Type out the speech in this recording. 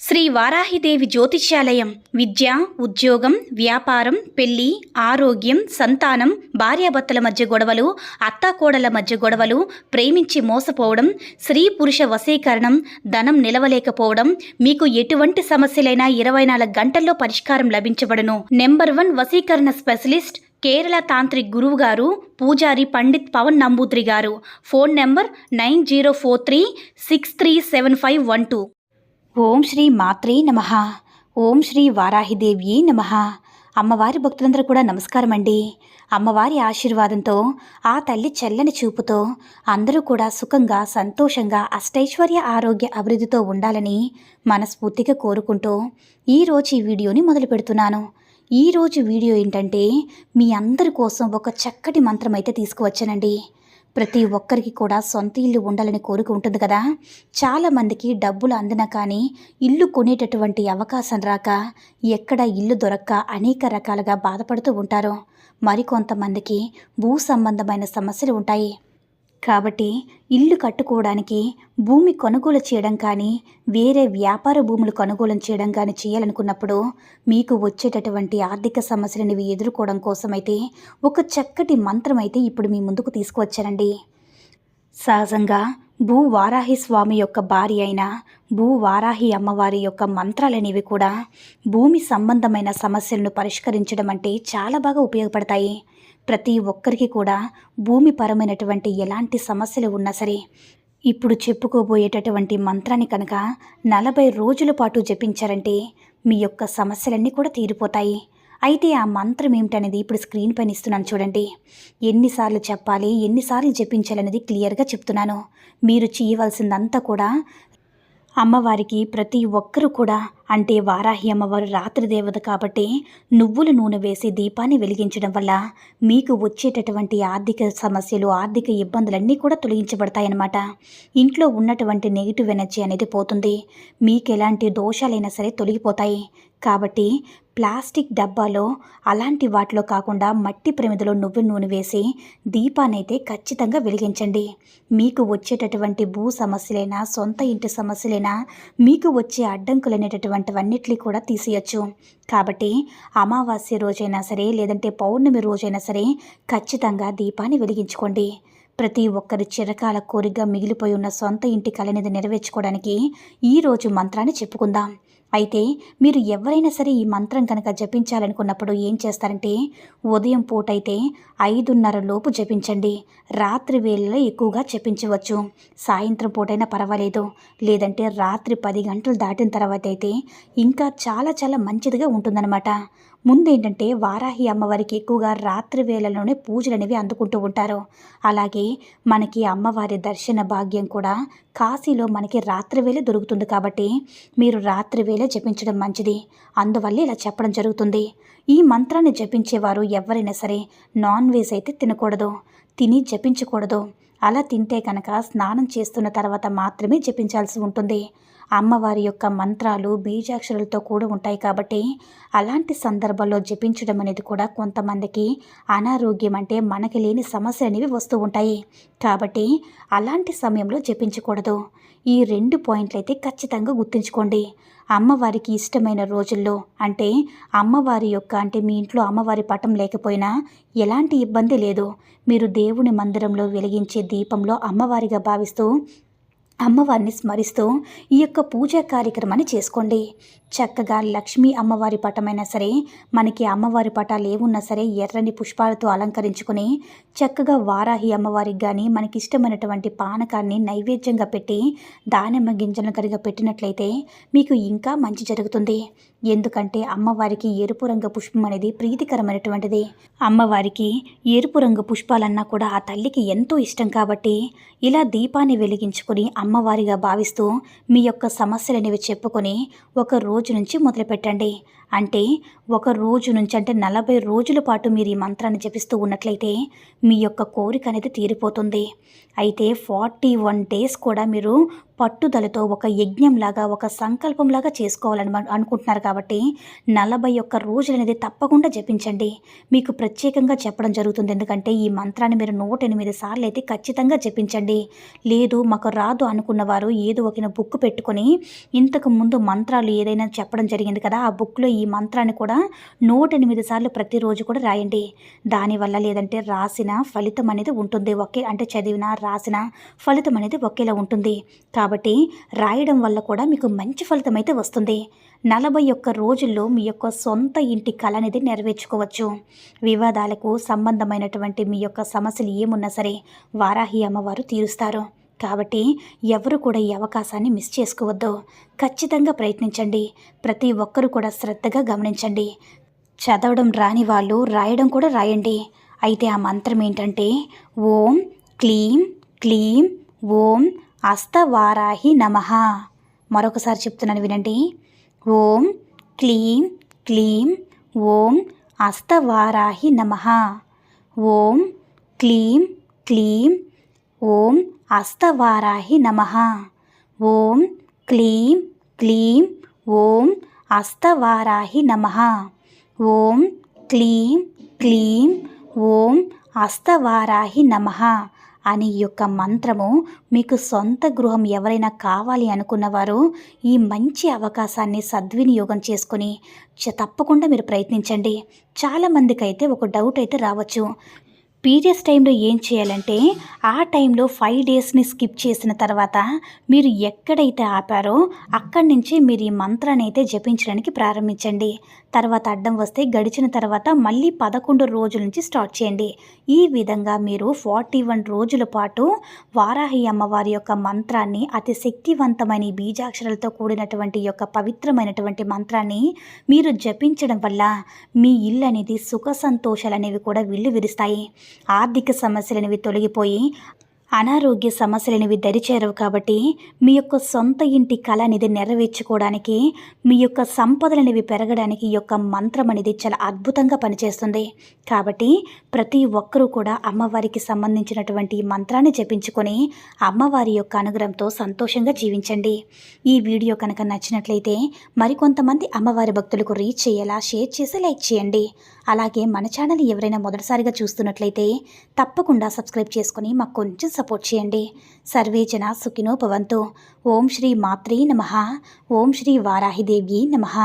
శ్రీ వారాహిదేవి జ్యోతిష్యాలయం విద్య, ఉద్యోగం, వ్యాపారం, పెళ్లి, ఆరోగ్యం, సంతానం, భార్యాభర్తల మధ్య గొడవలు, అత్తాకోడల మధ్య గొడవలు, ప్రేమించి మోసపోవడం, స్త్రీ పురుష వశీకరణం, ధనం నిలవలేకపోవడం, మీకు ఎటువంటి సమస్యలైనా 24 గంటల్లో పరిష్కారం లభించబడును. నెంబర్ 1 వశీకరణ స్పెషలిస్ట్ కేరళ తాంత్రిక్ గురువు గారు పూజారి పండిత్ పవన్ నంబూద్రి గారు. Phone number 9043637512. ఓం శ్రీ మాత్రే నమః. ఓం శ్రీ వారాహిదేవి నమః. అమ్మవారి భక్తులందరూ కూడా నమస్కారం అండి. అమ్మవారి ఆశీర్వాదంతో, ఆ తల్లి చల్లని చూపుతో అందరూ కూడా సుఖంగా, సంతోషంగా, అష్టైశ్వర్య, ఆరోగ్య అభివృద్ధితో ఉండాలని మనస్ఫూర్తిగా కోరుకుంటూ ఈరోజు ఈ వీడియోని మొదలు పెడుతున్నాను. ఈరోజు వీడియో ఏంటంటే, మీ అందరి కోసం ఒక చక్కటి మంత్రం అయితే తీసుకువచ్చానండి. ప్రతి ఒక్కరికి కూడా సొంత ఇల్లు ఉండాలని కోరిక ఉంటుంది కదా. చాలామందికి డబ్బులు అందినా కానీ ఇల్లు కొనేటటువంటి అవకాశం రాక, ఎక్కడ ఇల్లు దొరక్క అనేక రకాలుగా బాధపడుతూ ఉంటారు. మరికొంతమందికి భూ సంబంధమైన సమస్యలు ఉంటాయి. కాబట్టి ఇల్లు కట్టుకోవడానికి భూమి కొనుగోలు చేయడం కానీ, వేరే వ్యాపార భూములు కొనుగోలు చేయడం కానీ చేయాలనుకున్నప్పుడు మీకు వచ్చేటటువంటి ఆర్థిక సమస్యలను ఎదుర్కోవడం కోసమైతే ఒక చక్కటి మంత్రం అయితే ఇప్పుడు మీ ముందుకు తీసుకువచ్చానండి. సహజంగా భూ వారాహి స్వామి యొక్క భార్య అయిన భూ వారాహి అమ్మవారి యొక్క మంత్రాలనేవి కూడా భూమి సంబంధమైన సమస్యలను పరిష్కరించడం అంటే చాలా బాగా ఉపయోగపడతాయి. ప్రతి ఒక్కరికి కూడా భూమి పరమైనటువంటి ఎలాంటి సమస్యలు ఉన్నా సరే, ఇప్పుడు చెప్పుకోబోయేటటువంటి మంత్రాన్ని కనుక 40 రోజుల పాటు జపించారంటే మీ యొక్క సమస్యలన్నీ కూడా తీరిపోతాయి. అయితే ఆ మంత్రం ఏమిటనేది ఇప్పుడు స్క్రీన్ పైన ఇస్తున్నాను చూడండి. ఎన్నిసార్లు చెప్పాలి, ఎన్నిసార్లు జపించాలనేది క్లియర్గా చెప్తున్నాను. మీరు చేయవలసిందంతా కూడా అమ్మవారికి ప్రతి ఒక్కరూ కూడా, అంటే వారాహి అమ్మవారు రాత్రి దేవత కాబట్టి నువ్వుల నూనె వేసి దీపాన్ని వెలిగించడం వల్ల మీకు వచ్చేటటువంటి ఆర్థిక సమస్యలు, ఆర్థిక ఇబ్బందులన్నీ కూడా తొలగించబడతాయన్నమాట. ఇంట్లో ఉన్నటువంటి నెగిటివ్ ఎనర్జీ అనేది పోతుంది. మీకు ఎలాంటి దోషాలైనా సరే తొలగిపోతాయి. కాబట్టి ప్లాస్టిక్ డబ్బాలో అలాంటి వాటిలో కాకుండా మట్టి ప్రమిదలో నువ్వుల నూనె వేసి దీపాన్ని అయితే ఖచ్చితంగా వెలిగించండి. మీకు వచ్చేటటువంటి భూ సమస్యలైనా, సొంత ఇంటి సమస్యలైనా, మీకు వచ్చే అడ్డంకులనేటటువంటివన్నిటిని కూడా తీసేయచ్చు. కాబట్టి అమావాస్య రోజైనా సరే, లేదంటే పౌర్ణమి రోజైనా సరే ఖచ్చితంగా దీపాన్ని వెలిగించుకోండి. ప్రతి ఒక్కరి చిరకాల కోరికగా మిగిలిపోయి ఉన్న సొంత ఇంటి కలనేది నెరవేర్చుకోవడానికి ఈరోజు మంత్రాన్ని చెప్పుకుందాం. అయితే మీరు ఎవరైనా సరే ఈ మంత్రం కనుక జపించాలనుకున్నప్పుడు ఏం చేస్తారంటే, ఉదయం పూటైతే 5:30 లోపు జపించండి. రాత్రి వేళలో ఎక్కువగా జపించవచ్చు. సాయంత్రం పూటైనా పర్వాలేదు. లేదంటే రాత్రి 10 గంటలు దాటిన తర్వాత అయితే ఇంకా చాలా చాలా మంచిదిగా ఉంటుందన్నమాట. ముందేంటంటే, వారాహి అమ్మవారికి ఎక్కువగా రాత్రి వేళలోనే పూజలు అనేవి అందుకుంటూ ఉంటారు. అలాగే మనకి అమ్మవారి దర్శన భాగ్యం కూడా కాశీలో మనకి రాత్రి వేళ దొరుకుతుంది. కాబట్టి మీరు రాత్రి వేళ జపించడం మంచిది. అందువల్ల ఇలా చెప్పడం జరుగుతుంది. ఈ మంత్రాన్ని జపించేవారు ఎవరైనా సరే నాన్ వెజ్ అయితే తినకూడదు, తిని జపించకూడదు. అలా తింటే కనుక స్నానం చేస్తున్న తర్వాత మాత్రమే జపించాల్సి ఉంటుంది. అమ్మవారి యొక్క మంత్రాలు బీజాక్షరాలతో కూడా ఉంటాయి. కాబట్టి అలాంటి సందర్భాల్లో జపించడం అనేది కూడా కొంతమందికి అనారోగ్యం, అంటే మనకి లేని సమస్యలు అనేవి వస్తూ ఉంటాయి. కాబట్టి అలాంటి సమయంలో జపించకూడదు. ఈ 2 పాయింట్లు అయితే ఖచ్చితంగా గుర్తుంచుకోండి. అమ్మవారికి ఇష్టమైన రోజుల్లో, అంటే అమ్మవారి యొక్క, అంటే మీ ఇంట్లో అమ్మవారి పటం లేకపోయినా ఎలాంటి ఇబ్బంది లేదు. మీరు దేవుని మందిరంలో వెలిగించే దీపంలో అమ్మవారిగా భావిస్తూ, అమ్మవారిని స్మరిస్తూ ఈ యొక్క పూజా కార్యక్రమాన్ని చేసుకోండి. చక్కగా లక్ష్మీ అమ్మవారి పటమైనా సరే, మనకి అమ్మవారి పటాలు ఏమున్నా సరే ఎర్రని పుష్పాలతో అలంకరించుకొని చక్కగా వారాహి అమ్మవారికి కానీ మనకి ఇష్టమైనటువంటి పానకాన్ని నైవేద్యంగా పెట్టి దానిమ్మ గింజలను కనుక పెట్టినట్లయితే మీకు ఇంకా మంచి జరుగుతుంది. ఎందుకంటే అమ్మవారికి ఎరుపు రంగు పుష్పం అనేది ప్రీతికరమైనటువంటిది. అమ్మవారికి ఎరుపు రంగు పుష్పాలన్నా కూడా ఆ తల్లికి ఎంతో ఇష్టం. కాబట్టి ఇలా దీపాన్ని వెలిగించుకొని అమ్మవారిగా భావిస్తూ మీ యొక్క సమస్యలు అనేవి చెప్పుకొని ఒక రోజు నుంచి మొదలుపెట్టండి. అంటే ఒక రోజు నుంచి, అంటే 40 రోజుల పాటు మీరు ఈ మంత్రాన్ని జపిస్తూ ఉన్నట్లయితే మీ యొక్క కోరిక అనేది తీరిపోతుంది. అయితే 41 డేస్ కూడా మీరు పట్టుదలతో ఒక యజ్ఞంలాగా ఒక సంకల్పంలాగా చేసుకోవాలని అనుకుంటున్నారు కాబట్టి 41 రోజులు అనేది తప్పకుండా జపించండి. మీకు ప్రత్యేకంగా చెప్పడం జరుగుతుంది. ఎందుకంటే ఈ మంత్రాన్ని మీరు 108 సార్లు అయితే ఖచ్చితంగా జపించండి. లేదు మాకు రాదు అనుకున్న వారు ఏదో ఒక బుక్ పెట్టుకొని ఇంతకు ముందు మంత్రాలు ఏదైనా చెప్పడం జరిగింది కదా, ఆ బుక్లో ఈ మంత్రాన్ని కూడా 108 సార్లు ప్రతిరోజు కూడా రాయండి. దానివల్ల లేదంటే రాసిన ఫలితం అనేది ఉంటుంది ఒకే, అంటే చదివిన రాసిన ఫలితం అనేది ఒకేలా ఉంటుంది. కాబట్టి రాయడం వల్ల కూడా మీకు మంచి ఫలితం అయితే వస్తుంది. 41 రోజుల్లో మీ యొక్క సొంత ఇంటి కళ అనేది నెరవేర్చుకోవచ్చు. వివాదాలకు సంబంధమైనటువంటి మీ యొక్క సమస్యలు ఏమున్నా సరే వారాహి అమ్మవారు తీరుస్తారు. కాబట్టి ఎవరు కూడా ఈ అవకాశాన్ని మిస్ చేసుకోవద్దు. ఖచ్చితంగా ప్రయత్నించండి. ప్రతి ఒక్కరూ కూడా శ్రద్ధగా గమనించండి. చదవడం రాని వాళ్ళు రాయడం కూడా రాయండి. అయితే ఆ మంత్రం ఏంటంటే ఓం క్లీం క్లీం ఓం హస్తవారాహి నమః. మరొకసారి చెప్తున్నాను వినండి. ఓం క్లీం క్లీం ఓం హస్తవారాహి నమః. ఓం క్లీం క్లీం ఓం హస్తవారాహి నమః. ఓం క్లీం క్లీం ఓం హస్తవారాహి నమః. ఓం క్లీం క్లీం ఓం హస్తవారాహి నమః అని యొక్క మంత్రము మీకు సొంత గృహం ఎవరైనా కావాలి అనుకున్నవారు ఈ మంచి అవకాశాన్ని సద్వినియోగం చేసుకొని తప్పకుండా మీరు ప్రయత్నించండి. చాలామందికి అయితే ఒక డౌట్ అయితే రావచ్చు. పీరియడ్స్ టైంలో ఏం చేయాలంటే ఆ టైంలో 5 డేస్ని స్కిప్ చేసిన తర్వాత మీరు ఎక్కడైతే ఆపారో అక్కడి నుంచి మీరు ఈ మంత్రాన్ని అయితే జపించడానికి ప్రారంభించండి. తర్వాత అడ్డం వస్తే గడిచిన తర్వాత మళ్ళీ 11 రోజుల నుంచి స్టార్ట్ చేయండి. ఈ విధంగా మీరు 41 రోజుల పాటు వారాహి అమ్మవారి యొక్క మంత్రాన్ని, అతి శక్తివంతమైన ఈ బీజాక్షరాలతో కూడినటువంటి యొక్క పవిత్రమైనటువంటి మంత్రాన్ని మీరు జపించడం వల్ల మీ ఇల్లు అనేది సుఖ సంతోషాలు అనేవి కూడా విల్లు విరుస్తాయి. ఆర్థిక సమస్యలనేవి తొలగిపోయి అనారోగ్య సమస్యలనేవి దరిచేరవు. కాబట్టి మీ యొక్క సొంత ఇంటి కళ అనేది నెరవేర్చుకోవడానికి, మీ యొక్క సంపదలనేవి పెరగడానికి ఈ యొక్క మంత్రం అనేది చాలా అద్భుతంగా పనిచేస్తుంది. కాబట్టి ప్రతి ఒక్కరూ కూడా అమ్మవారికి సంబంధించినటువంటి ఈ మంత్రాన్ని జపించుకొని అమ్మవారి యొక్క అనుగ్రహంతో సంతోషంగా జీవించండి. ఈ వీడియో కనుక నచ్చినట్లయితే మరికొంతమంది అమ్మవారి భక్తులకు రీచ్ చేయాలా షేర్ చేసి లైక్ చేయండి. అలాగే మన ఛానల్ ఎవరైనా మొదటిసారిగా చూస్తున్నట్లయితే తప్పకుండా సబ్స్క్రైబ్ చేసుకొని మాకు కొంచెం సపోర్ట్ చేయండి. సర్వే జన సుఖినో భవంతు. ఓం శ్రీ మాత్రే నమః. ఓం శ్రీ వారాహిదేవ్యై నమః.